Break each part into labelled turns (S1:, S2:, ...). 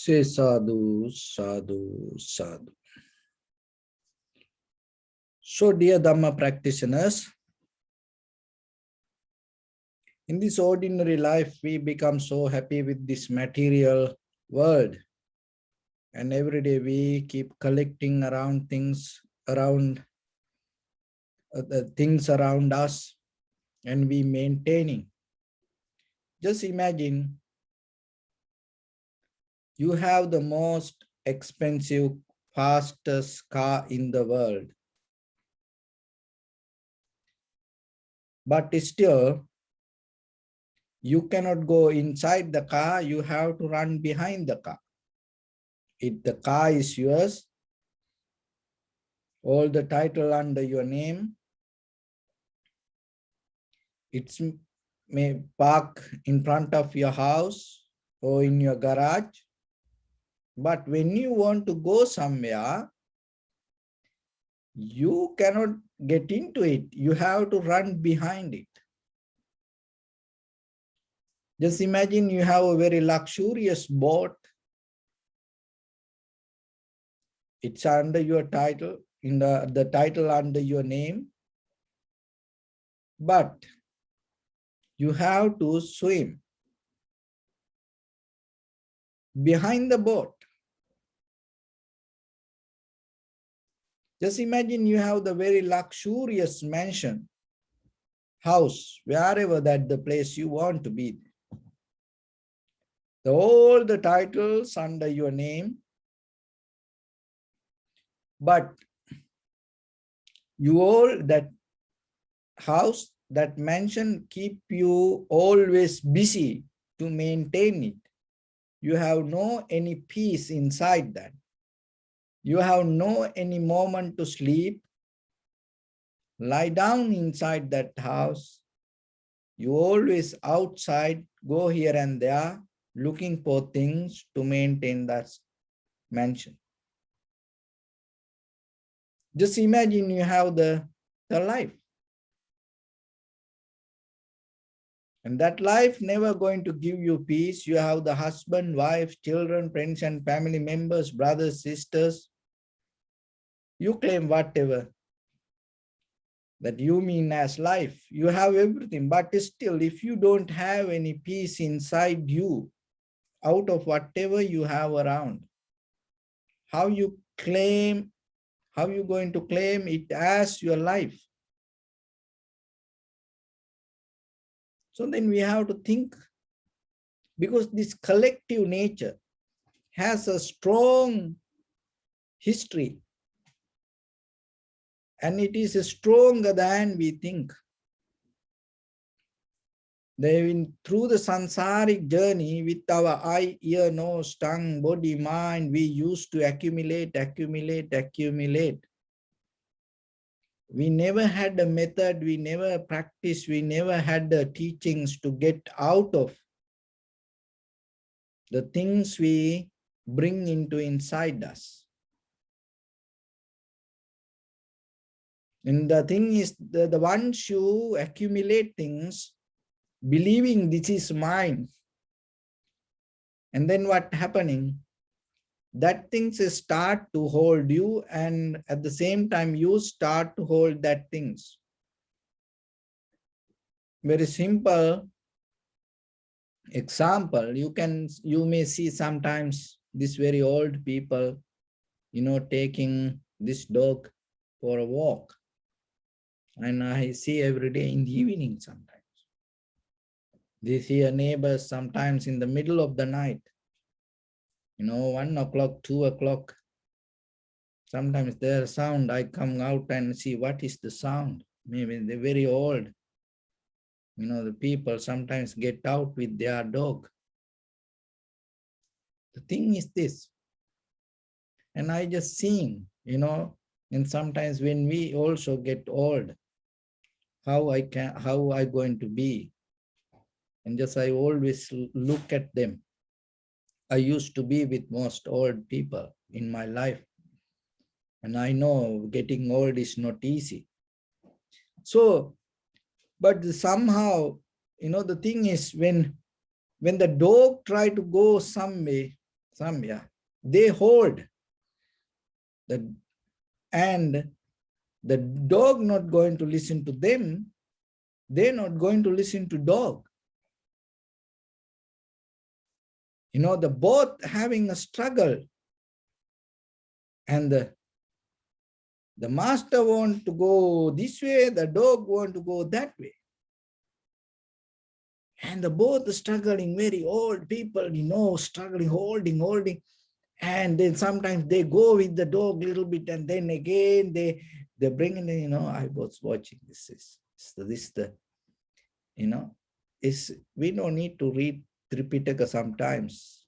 S1: Say sadhu, sadhu, sadhu. So, dear Dharma practitioners, in this ordinary life, we become so happy with this material world. And every day we keep collecting around things around the things around us, and we maintaining. Just imagine you have the most expensive, fastest car in the world, but still you cannot go inside the car. You have to run behind the car. If the car is yours, all the title under your name, it's may park in front of your house or in your garage. But when you want to go somewhere, you cannot get into it. You have to run behind it. Just imagine you have a very luxurious boat. It's under your title, in the title under your name. But you have to swim behind the boat. Just imagine you have the very luxurious mansion, house, wherever that the place you want to be. All the titles under your name, but you all that house, that mansion keep you always busy to maintain it. You have no any peace inside that. You have no any moment to sleep. Lie down inside that house. You always outside, go here and there, looking for things to maintain that mansion. Just imagine you have the life. And that life never going to give you peace. You have the husband, wife, children, friends and family members, brothers, sisters. You claim whatever that you mean as life. You have everything, but still if you don't have any peace inside you, out of whatever you have around, how you going to claim it as your life? So then we have to think, because this collective nature has a strong history, and it is stronger than we think. Through the samsaric journey with our eye, ear, nose, tongue, body, mind, we used to accumulate. We never had a method, we never practiced, we never had the teachings to get out of the things we bring into inside us. And the thing is, the once you accumulate things, believing this is mine, and then what happening? That things start to hold you, and at the same time you start to hold that things. Very simple example, you may see sometimes this very old people, taking this dog for a walk. And I see every day in the evening sometimes. They see a neighbor sometimes in the middle of the night, 1 o'clock, 2 o'clock. Sometimes there's sound, I come out and see what is the sound. Maybe they're very old. The people sometimes get out with their dog. The thing is this, and I just seeing, and sometimes when we also get old, how I going to be? And just I always look at them. I used to be with most old people in my life. And I know getting old is not easy. So, but somehow, the thing is when the dog try to go some way, Some, yeah. They hold the, and the dog not going to listen to them. They're not going to listen to dog. You know, the both having a struggle, and the master want to go this way, the dog want to go that way. And the both struggling, very old people, you know, struggling, holding. And then sometimes they go with the dog a little bit, and then again they bring in, you know, I was watching this, you know, is we don't need to read Tripitaka sometimes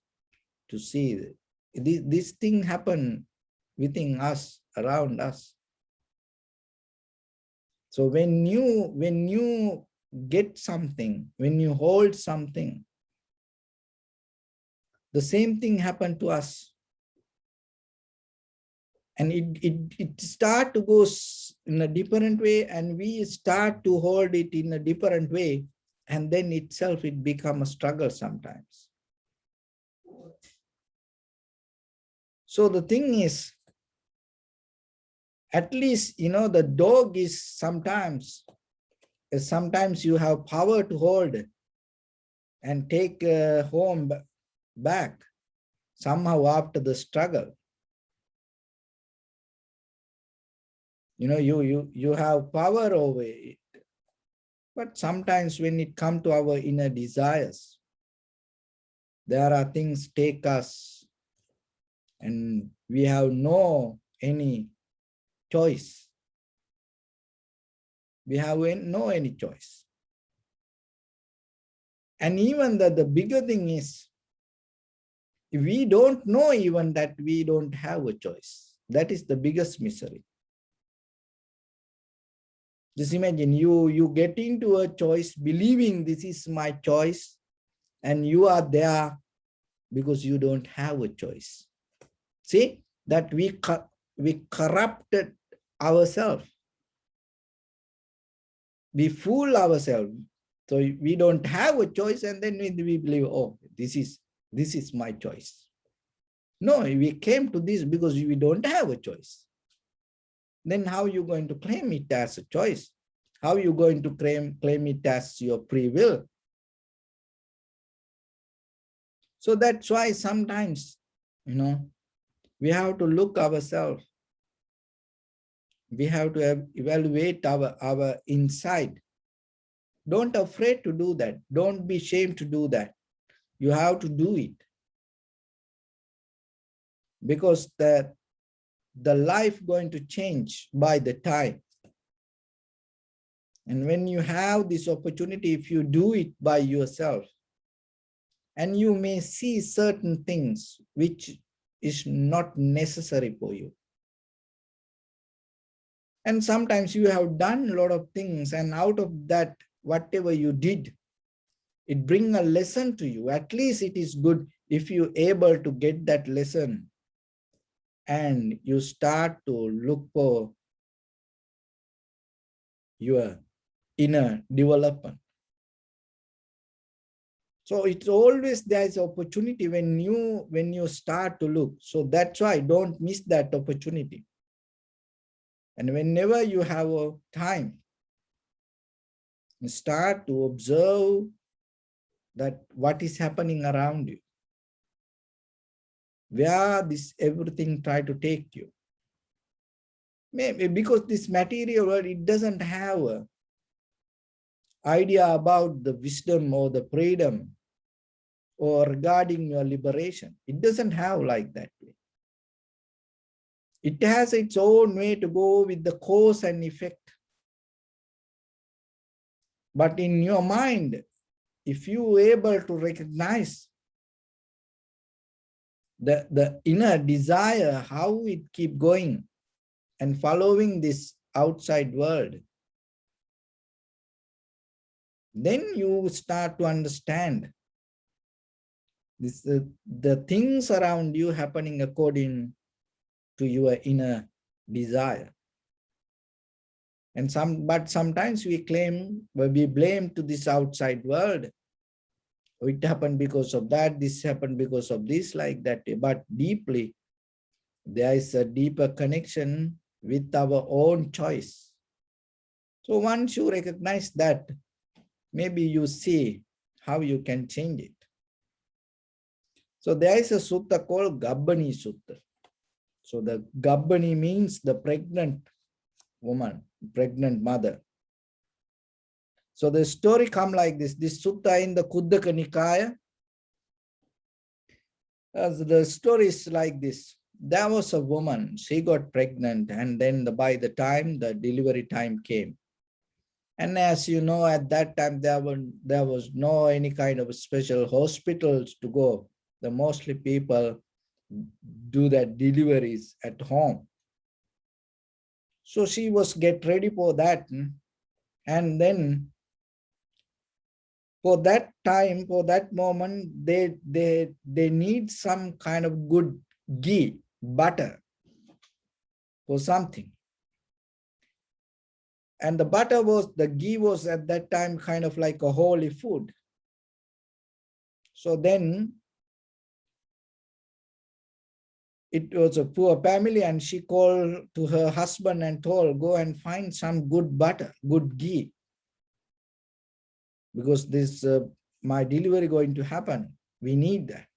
S1: to see this thing happen within us, around us. So when you get something, when you hold something, the same thing happened to us. And it start to go in a different way, and we start to hold it in a different way. And then itself, it becomes a struggle sometimes. So the thing is, at least, you know, the dog is sometimes you have power to hold and take home back somehow after the struggle. You know, you have power over it. But sometimes when it comes to our inner desires, there are things take us, and we have no any choice. We have no any choice. And even the bigger thing is, we don't know even that we don't have a choice. That is the biggest misery. Just imagine you get into a choice believing this is my choice, and you are there because you don't have a choice. See that we corrupted ourselves. We fool ourselves. So we don't have a choice, and then we believe, oh, this is my choice. No, we came to this because we don't have a choice. Then how are you going to claim it as a choice? How are you going to claim it as your free will? So that's why sometimes, you know, we have to look ourselves. We have to evaluate our inside. Don't afraid to do that. Don't be ashamed to do that. You have to do it. Because the life going to change by the time. And when you have this opportunity, if you do it by yourself, and you may see certain things which is not necessary for you. And sometimes you have done a lot of things, and out of that, whatever you did, it brings a lesson to you. At least it is good if you're able to get that lesson and you start to look for your inner development. So it's always there's opportunity when you start to look. So that's why don't miss that opportunity. And whenever you have a time, start to observe that what is happening around you. Where this everything try to take you. Maybe because this material world, it doesn't have an idea about the wisdom or the freedom or regarding your liberation. It doesn't have like that way. It has its own way to go with the cause and effect. But in your mind, if you are able to recognize the inner desire, how it keep going and following this outside world, then you start to understand this, the things around you happening according to your inner desire. And but sometimes we blame to this outside world, it happened because of that, this happened because of this, like that. But deeply, there is a deeper connection with our own choice. So once you recognize that, maybe you see how you can change it. So there is a sutta called Gabbani Sutta. So the Gabbani means the pregnant woman, pregnant mother. So the story come like this. This sutta in the Kuddaka Nikaya, as the story is like this. There was a woman, she got pregnant, and then by the time the delivery time came. And as you know, at that time, there was no any kind of special hospitals to go. The mostly people do their deliveries at home. So she was get ready for that. And then for that time, for that moment, they need some kind of good ghee, butter or something. And the ghee was at that time kind of like a holy food. So then it was a poor family, and she called to her husband and told, go and find some good butter, good ghee, because this my delivery going to happen. We need that.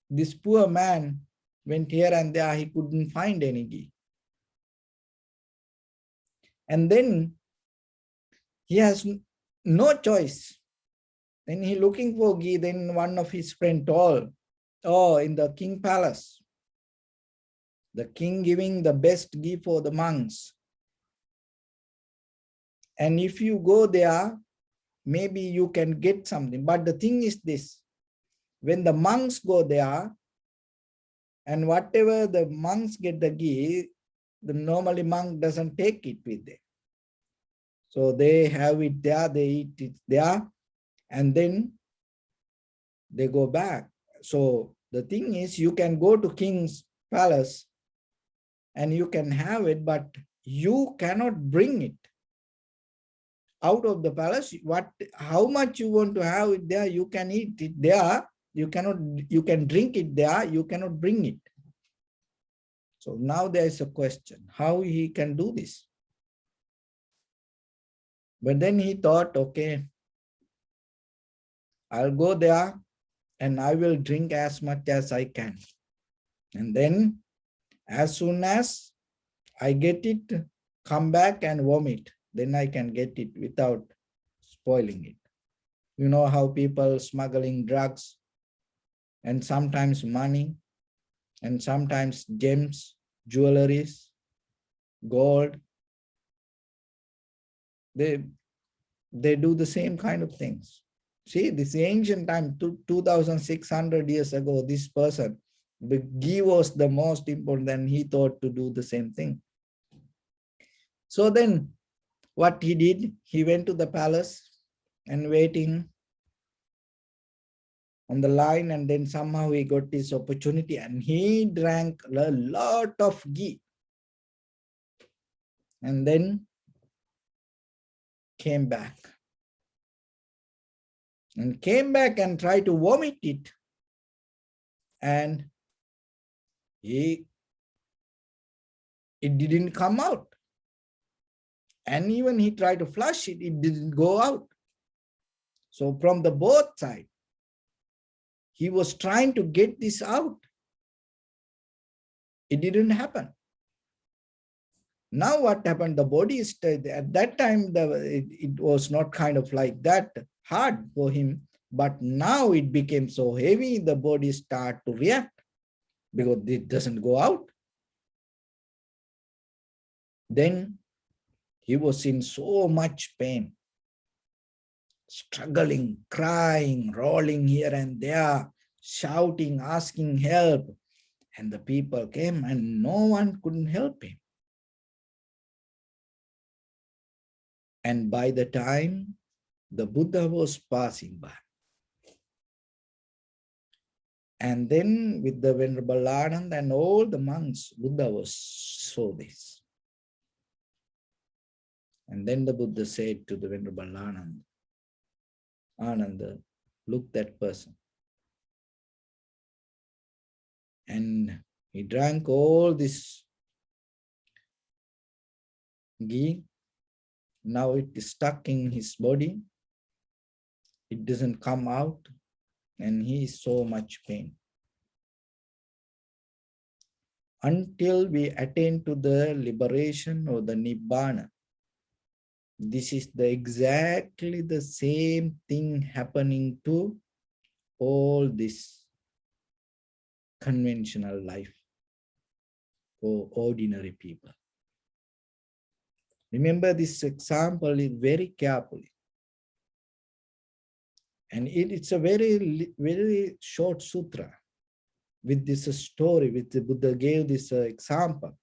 S1: This poor man went here and there, he couldn't find any ghee. And then he has no choice. Then he looking for ghee. Then one of his friend told, oh, in the king palace, the king giving the best ghee for the monks. And if you go there, maybe you can get something. But the thing is this, when the monks go there, and whatever the monks get the ghee, the normally monk doesn't take it with them. So they have it there, they eat it there, and then they go back. So the thing is, you can go to king's palace and you can have it, but you cannot bring it out of the palace. How much you want to have it there, you can eat it there. You can drink it there, you cannot bring it. So now there is a question, how he can do this? But then he thought, okay, I'll go there and I will drink as much as I can. And then as soon as I get it, come back and vomit. Then I can get it without spoiling it. You know how people smuggling drugs and sometimes money and sometimes gems, jewelries, gold. They do the same kind of things. See, this ancient time, 2,600 years ago, this person, the ghee was the most important, and he thought to do the same thing. So then what he did, he went to the palace and waiting on the line, and then somehow he got this opportunity and he drank a lot of ghee. And then came back. And came back and tried to vomit it. And it didn't come out. And even he tried to flush it, it didn't go out. So from the both sides, he was trying to get this out. It didn't happen. Now what happened? The body is, at that time, it was not kind of like that hard for him. But now it became so heavy, the body start to react because it doesn't go out. Then he was in so much pain, struggling, crying, rolling here and there, shouting, asking help. And the people came and no one couldn't help him. And by the time the Buddha was passing by, and then with the Venerable Anand and all the monks, Buddha was saw this. And then the Buddha said to the Venerable Ananda, Look that person. And he drank all this ghee. Now it is stuck in his body. It doesn't come out. And he is so much pain. Until we attain to the liberation or the nibbana, this is exactly the same thing happening to all this conventional life for ordinary people. Remember this example very carefully. And it's a very short sutra with this story, with the Buddha gave this example.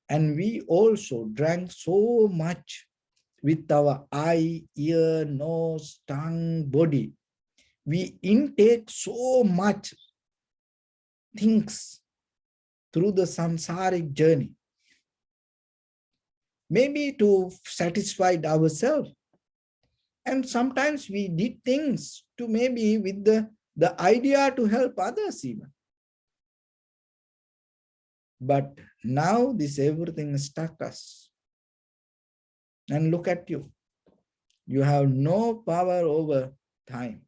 S1: And we also drank so much with our eye, ear, nose, tongue, body. We intake so much things through the samsaric journey. Maybe to satisfy ourselves. And sometimes we did things to maybe with the idea to help others even. But now this everything stuck us. And look at you. You have no power over time.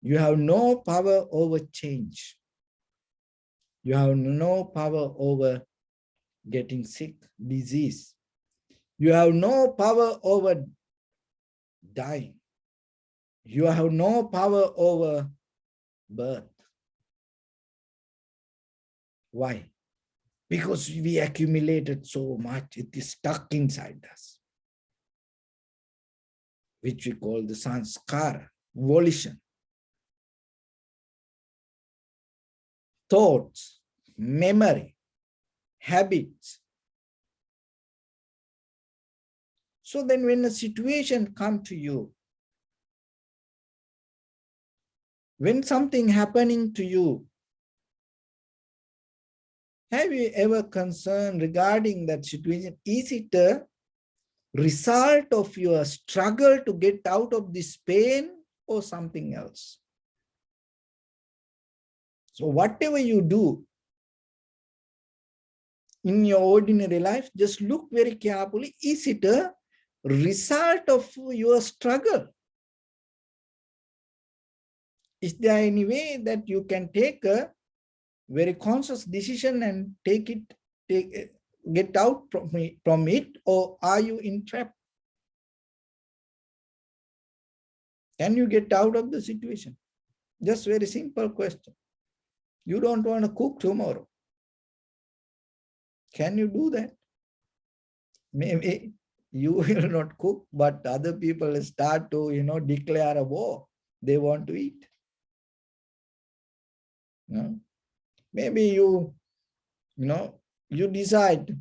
S1: You have no power over change. You have no power over getting sick, disease. You have no power over dying. You have no power over birth. Why? Because we accumulated so much, it is stuck inside us, which we call the sanskara, volition. Thoughts, memory, habits. So then when a situation comes to you, when something happening to you, have you ever concerned regarding that situation? Is it a result of your struggle to get out of this pain or something else? So whatever you do in your ordinary life, just look very carefully. Is it a result of your struggle? Is there any way that you can take a very conscious decision and get out from it, or are you entrapped? Can you get out of the situation? Just very simple question. You don't want to cook tomorrow. Can you do that? Maybe you will not cook, but other people start to, declare a war. They want to eat. Maybe you decide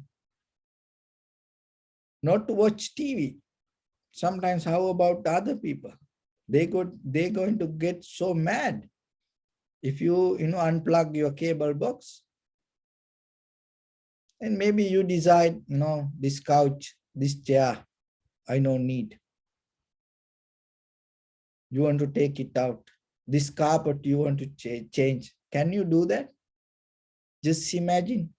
S1: not to watch TV. Sometimes how about other people? They're going to get so mad if you unplug your cable box. And maybe you decide, this couch, this chair, I don't need. You want to take it out. This carpet you want to change. Can you do that? Just imagine.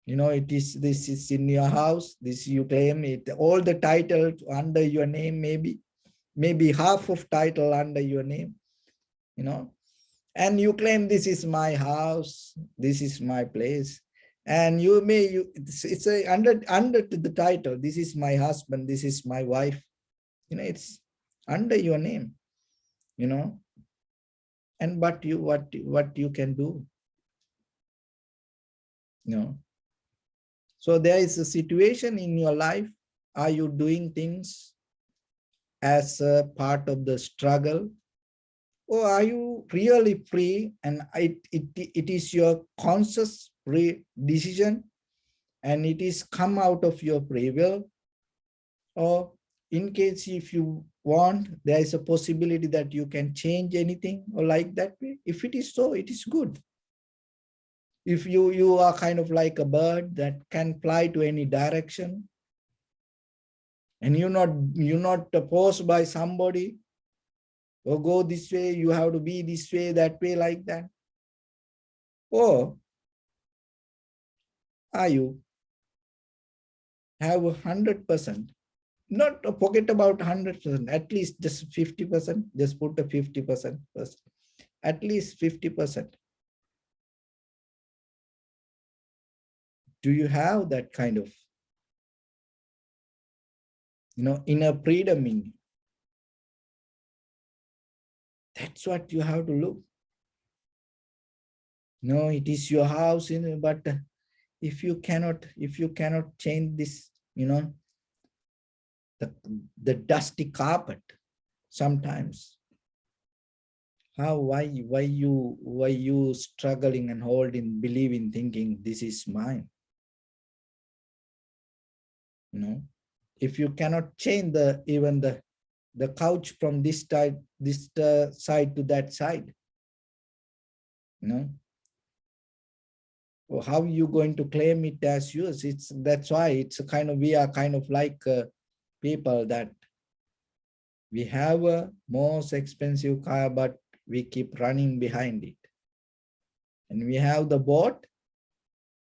S1: This is in your house. This you claim it. All the title under your name, maybe half of title under your name. And you claim this is my house. This is my place. And it's under the title. This is my husband. This is my wife. It's under your name. And what you can do. So there is a situation in your life. Are you doing things as a part of the struggle? Or are you really free and it is your conscious free decision and it is come out of your free will? Or in case if you want, there is a possibility that you can change anything or like that way. If it is so, it is good. If you are kind of like a bird that can fly to any direction, And you're not forced by somebody, or go this way, you have to be this way, that way, like that. Or are you have 100%? Not forget about 100%, at least just 50%, just put a 50% first, at least 50%. Do you have that kind of, inner freedom in you? That's what you have to look. No, it is your house, but if you cannot change this, the, the dusty carpet sometimes, why you struggling and holding, believing, thinking this is mine? If you cannot change even the couch from this side to that side, you know how are you going to claim it as yours? That's why it's a kind of, we are kind of like people that we have a most expensive car, but we keep running behind it. And we have the boat,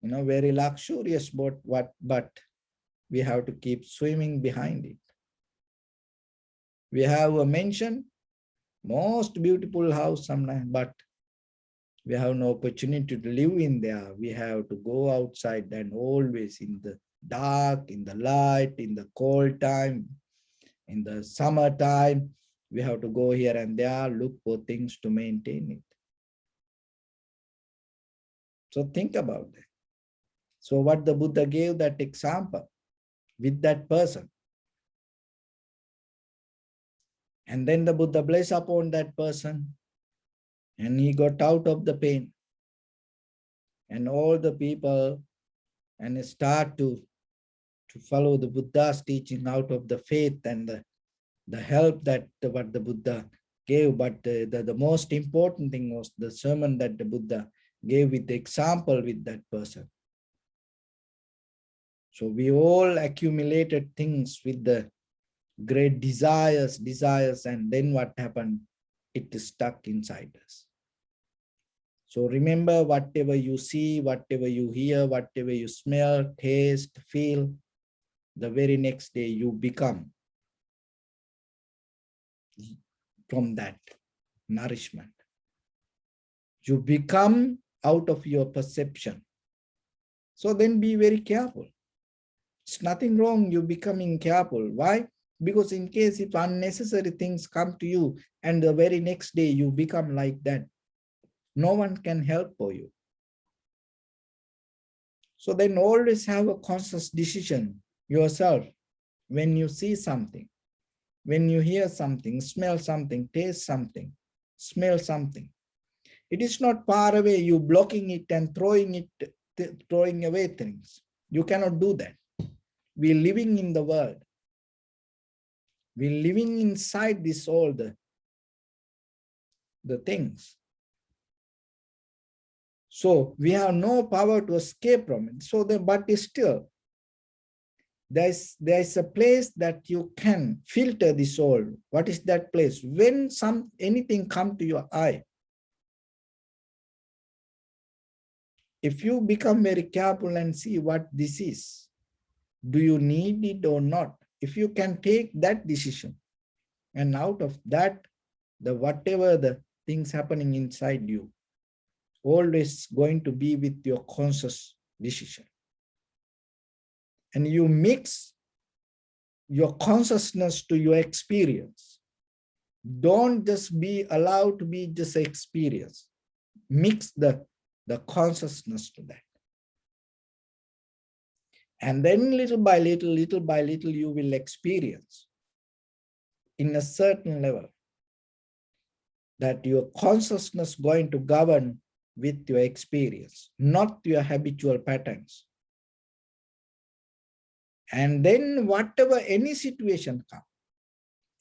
S1: very luxurious boat, but we have to keep swimming behind it. We have a mansion, most beautiful house sometimes, but we have no opportunity to live in there. We have to go outside, and always in the dark, in the light, in the cold time, in the summertime, we have to go here and there, look for things to maintain it. So think about that. So what the Buddha gave that example with that person. And then the Buddha blessed upon that person, and he got out of the pain. And all the people and start to follow the Buddha's teaching out of the faith and the help that what the Buddha gave. But the most important thing was the sermon that the Buddha gave with the example with that person. So we all accumulated things with the great desires, and then what happened? It is stuck inside us. So remember, whatever you see, whatever you hear, whatever you smell, taste, feel, the very next day you become from that nourishment. You become out of your perception. So then be very careful. It's nothing wrong you becoming careful. Why? Because in case if unnecessary things come to you and the very next day you become like that, no one can help for you. So then always have a conscious decision yourself when you see something, when you hear something, smell something, taste something, smell something. It is not far away, you blocking it and throwing away things. You cannot do that. We're living in the world. We're living inside this all the things. So we have no power to escape from it. So but still, there's a place that you can filter this all. What is that place? When anything come to your eye, if you become very careful and see what this is, do you need it or not? If you can take that decision, and out of that, whatever the things happening inside you, always going to be with your conscious decision. And you mix your consciousness to your experience. Don't just be allowed to be just experience. Mix the consciousness to that. And then little by little, you will experience in a certain level that your consciousness going to govern with your experience, not your habitual patterns. And then whatever, any situation come,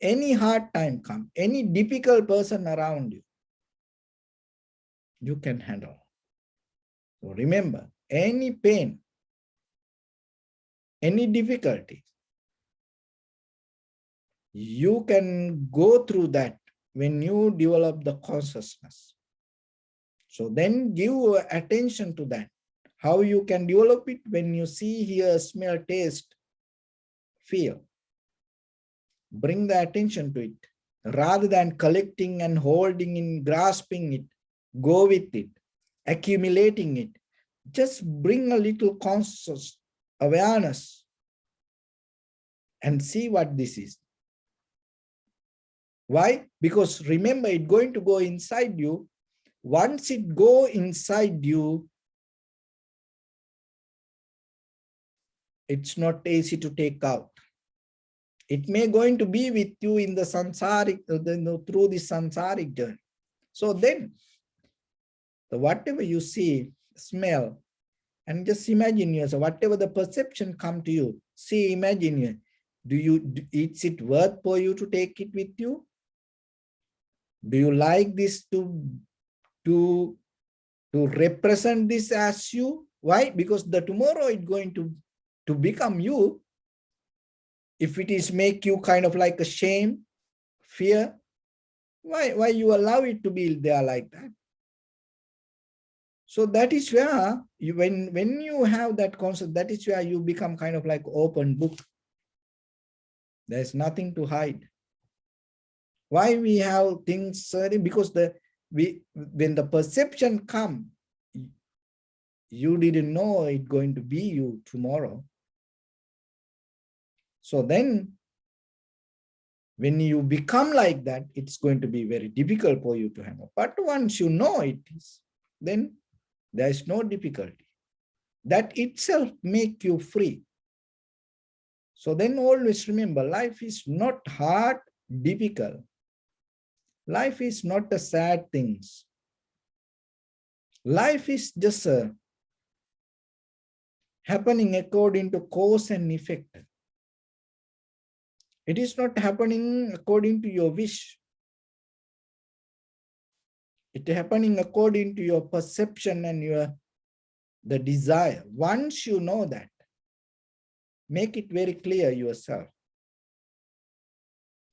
S1: any hard time come, any difficult person around you, you can handle. So remember, any pain, any difficulty, You can go through that when you develop the consciousness. So then give attention to that. How you can develop it when you see, hear, smell, taste, feel. Bring the attention to it rather than collecting and holding in, grasping it, go with it, accumulating it. Just bring a little conscious awareness and see what this is. Why? Because remember, it's going to go inside you. Once it go inside you, it's not easy to take out. It may going to be with you in the samsaric, through the samsaric journey. So then, whatever you see, smell, and just imagine yourself, whatever the perception come to you, see, imagine you. Is it worth for you to take it with you? Do you like this to represent this as you? Why? Because the tomorrow it's going to become you. If it is make you kind of like a shame, fear, why you allow it to be there like that? So that is where you, when you have that concept, that is where you become kind of like open book. There's nothing to hide. Why we have things? Because when the perception come, you didn't know it's going to be you tomorrow. So then, when you become like that, it's going to be very difficult for you to handle. But once you know it is, then there is no difficulty. That itself make you free. So then always remember, life is not hard, difficult. Life is not a sad things. Life is just happening according to cause and effect. It is not happening according to your wish. It is happening according to your perception and the desire. Once you know that, make it very clear yourself.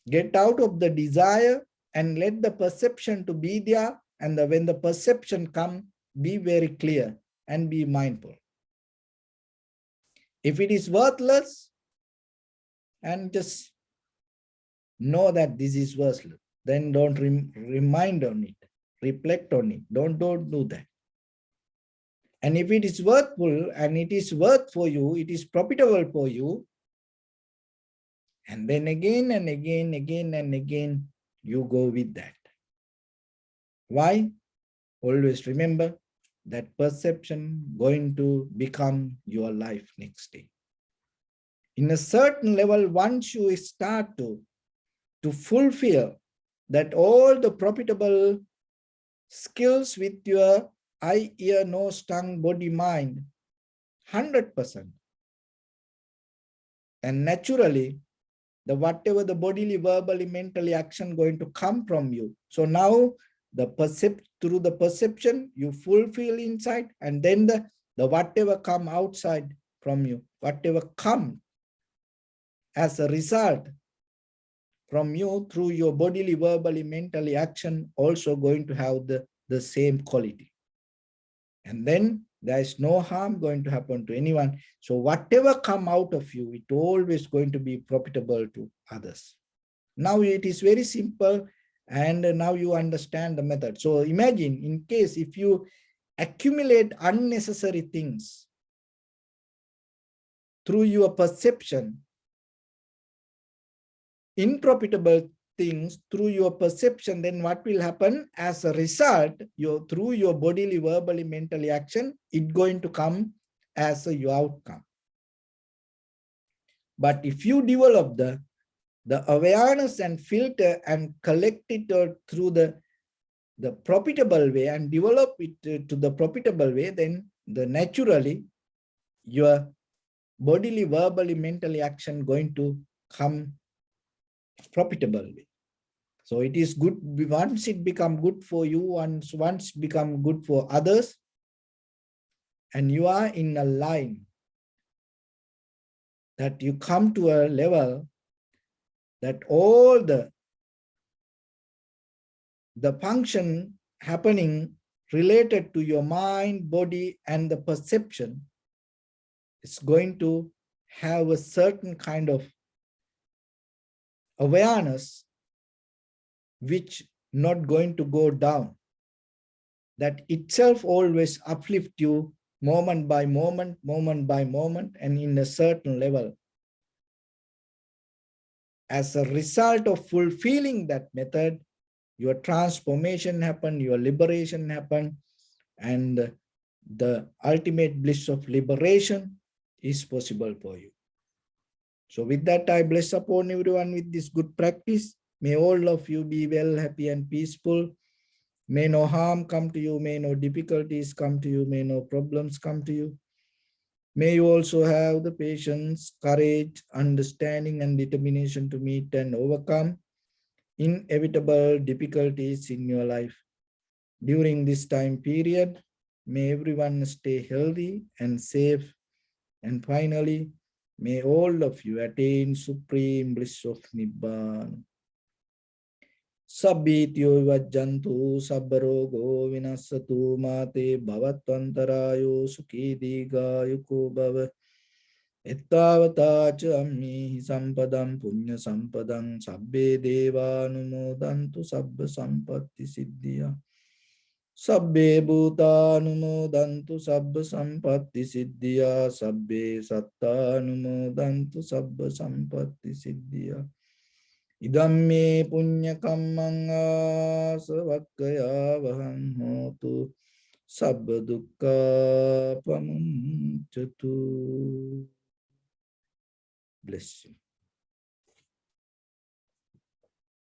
S1: Get out of the desire and let the perception to be there. And when the perception comes, be very clear and be mindful. If it is worthless, and just know that this is worthless, then don't remind on it, reflect on it. Don't do that. And if it is worthful and it is worth for you, it is profitable for you, and then again and again, you go with that. Why? Always remember that perception going to become your life next day. In a certain level, once you start to fulfill that all the profitable skills with your eye, ear, nose, tongue, body, mind, 100%. And naturally, whatever the bodily, verbally, mentally action going to come from you. So now through the perception, you fulfill inside, and then the whatever come outside from you, whatever come as a result from you through your bodily, verbally, mentally action, also going to have the same quality. And then there is no harm going to happen to anyone. So whatever come out of you, it always going to be profitable to others. Now it is very simple, and now you understand the method. So imagine, in case if you accumulate unnecessary things through your perception, unprofitable things through your perception, then what will happen? As a result, through your bodily, verbally, mentally action, it's going to come as your outcome. But if you develop the awareness and filter and collect it through the profitable way and develop it to the profitable way, then naturally your bodily, verbally, mentally action going to come profitable way. So it is good once it become good for you, once become good for others, and you are in a line that you come to a level that all the function happening related to your mind, body, and the perception is going to have a certain kind of awareness which not going to go down. That itself always uplift you moment by moment, and in a certain level. As a result of fulfilling that method, your transformation happen, your liberation happen, and the ultimate bliss of liberation is possible for you. So with that, I bless upon everyone with this good practice. May all of you be well, happy, and peaceful. May no harm come to you, may no difficulties come to you, may no problems come to you. May you also have the patience, courage, understanding, and determination to meet and overcome inevitable difficulties in your life. During this time period, may everyone stay healthy and safe. And finally, may all of you attain supreme bliss of Nibbana. Sabbityo vajjantu sabbarogo vinassatu mate bhavatvantarayo sukhi digayuko bhava. Ettavata cha ammi sampadam punya sampadam sabbe deva anumodantu sabba sampatti siddhya. Sabbe bhuta anumodantu sabba sampatti siddhya. Sabbe satta anumodantu sabba sampatti siddhya. Idamme punya kammang asavakkaya vaham hotu sabba dukkha pamuncatu. Bless you.